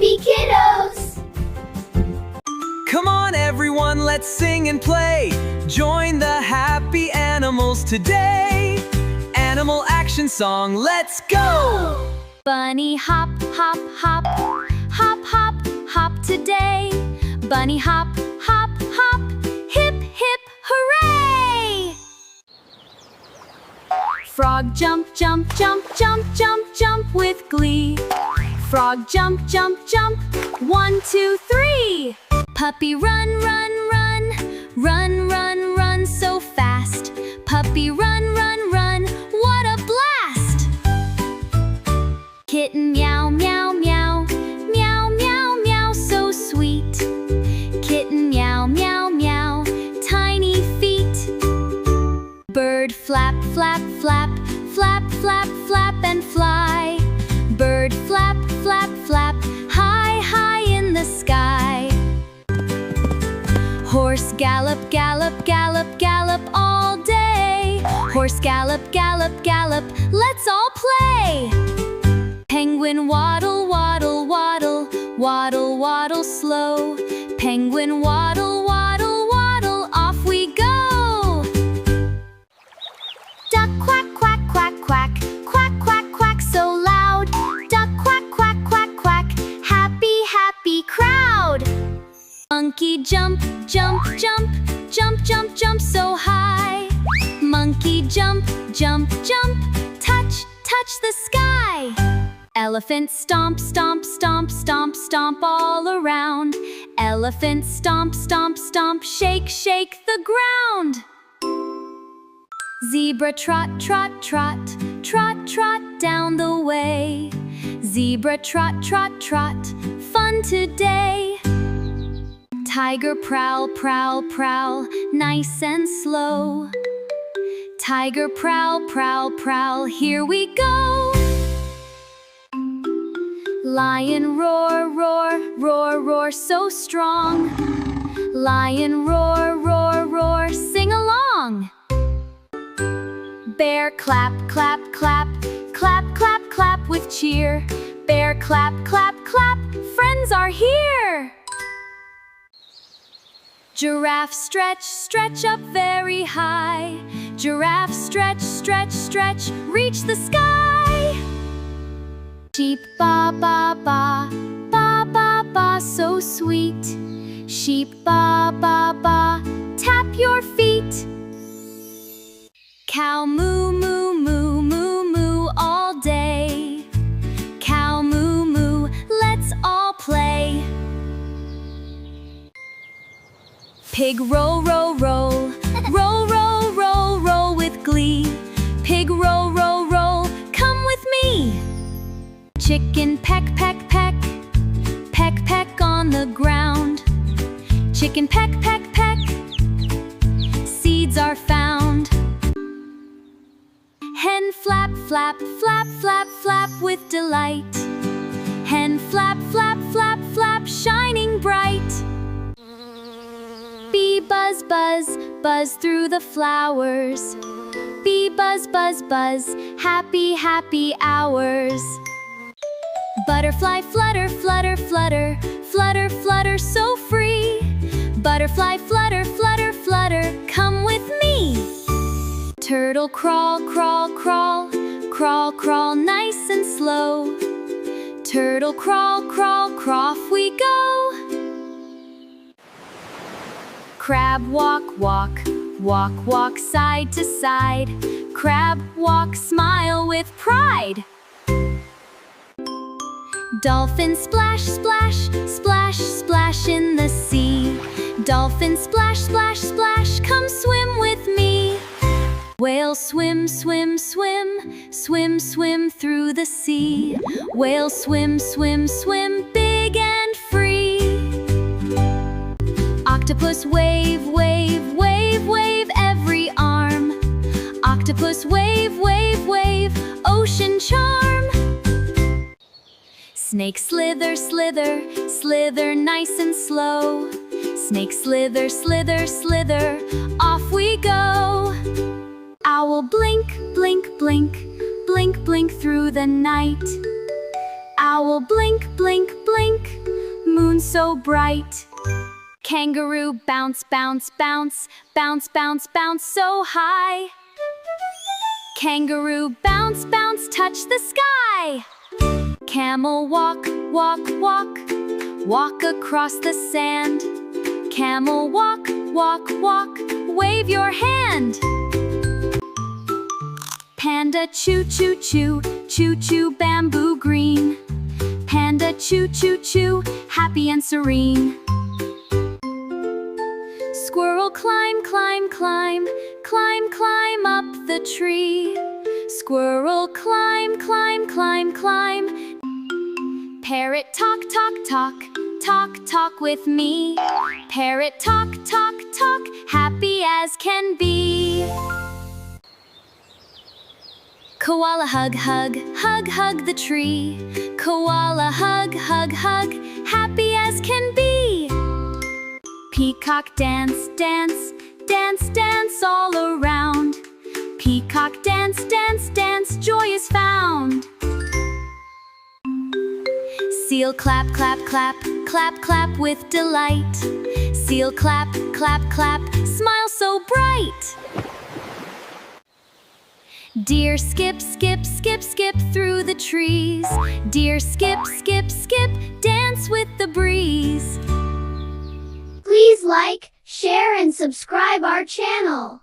Happy Kiddos! Come on everyone, let's sing and play. Join the happy animals today. Animal action song, let's go! Bunny hop, hop, hop, hop, hop, hop today. Bunny hop, hop, hop, hip, hip, hooray! Frog jump, jump, jump, jump, jump, jump with glee. Frog jump, jump, jump, 1, 2, 3. Puppy run, run, run, run, run, run so fast. Puppy run, run, run, what a blast! Kitten meow, meow, meow, meow, meow, meow, so sweet. Kitten meow, meow, meow, tiny feet. Bird flap, flap, flap, flap, flap, flap and fly. Bird flap, flap, flap, high, high in the sky. Horse gallop, gallop, gallop, gallop all day. Horse gallop, gallop, gallop, let's all play. Penguin waddle, waddle, waddle, waddle, waddle slow. Penguin waddle, waddle, waddle, off we go. Duck quack, quack, quack, quack, quack, quack, quack so loud. Duck quack, quack, quack, quack, happy, happy crowd. Monkey jump, jump, jump, jump, jump, jump so high. Monkey jump, jump, jump, touch, touch the sky. Elephant stomp, stomp, stomp, stomp, stomp all around. Elephant stomp, stomp, stomp, shake, shake the ground. Zebra trot, trot, trot, trot, trot down the way. Zebra trot, trot, trot, fun today. Tiger prowl, prowl, prowl, nice and slow. Tiger prowl, prowl, prowl, here we go. Lion roar, roar, roar, roar, so strong. Lion roar, roar, roar, sing along. Bear clap, clap, clap, clap, clap, clap with cheer. Bear clap, clap, clap, friends are here. Giraffe stretch, stretch up very high. Giraffe stretch, stretch, stretch, reach the sky. Sheep ba ba ba, ba ba ba, so sweet. Sheep ba ba ba, tap your feet. Cow moo moo moo moo moo all day. Cow moo moo, let's all play. Pig roll, roll, roll, roll, roll, roll, roll with glee. Pig roll, roll, roll, come with me. Chicken peck, peck, peck, peck, peck on the ground. Chicken peck, peck, peck, seeds are found. Hen flap, flap, flap, flap, flap with delight. Hen flap, flap, flap, flap, shining bright. Bee buzz, buzz, buzz through the flowers. Bee buzz, buzz, buzz, happy, happy hours. Butterfly flutter, flutter, flutter, flutter, flutter, so free. Butterfly flutter, flutter, flutter, come with me. Turtle crawl, crawl, crawl, crawl, crawl, nice and slow. Turtle crawl, crawl, crawl, off we go. Crab walk, walk, walk, walk side to side. Crab walk, smile with pride. Dolphin splash, splash, splash, splash in the sea. Dolphin splash, splash, splash, come swim with me. Whale swim, swim, swim, swim, swim through the sea. Whale swim, swim, swim, big and free. Octopus wave, wave, wave, wave every arm. Octopus wave, wave, wave, ocean charm. Snake slither, slither, slither nice and slow. Snake slither, slither, slither, off we go. Owl blink, blink, blink, blink, blink through the night. Owl blink, blink, blink, moon so bright. Kangaroo bounce, bounce, bounce, bounce, bounce, bounce so high. Kangaroo bounce, bounce, touch the sky. Camel walk, walk, walk, walk across the sand. Camel walk, walk, walk, wave your hand. Panda choo choo choo, choo choo bamboo green. Panda choo choo choo, happy and serene. Squirrel climb, climb, climb, climb, climb up the tree. Squirrel climb, climb, climb, climb. Parrot talk, talk, talk, talk, talk with me. Parrot talk, talk, talk, happy as can be. Koala hug, hug, hug, hug the tree. Koala hug, hug, hug, happy as can be. Peacock dance, dance, dance, dance all around. Peacock dance, dance, dance, joy is found. Seal clap, clap, clap, clap, clap with delight. Seal clap, clap, clap, smile so bright. Deer skip, skip, skip, skip through the trees. Deer skip, skip, skip, dance with the breeze. Please like, share and subscribe our channel.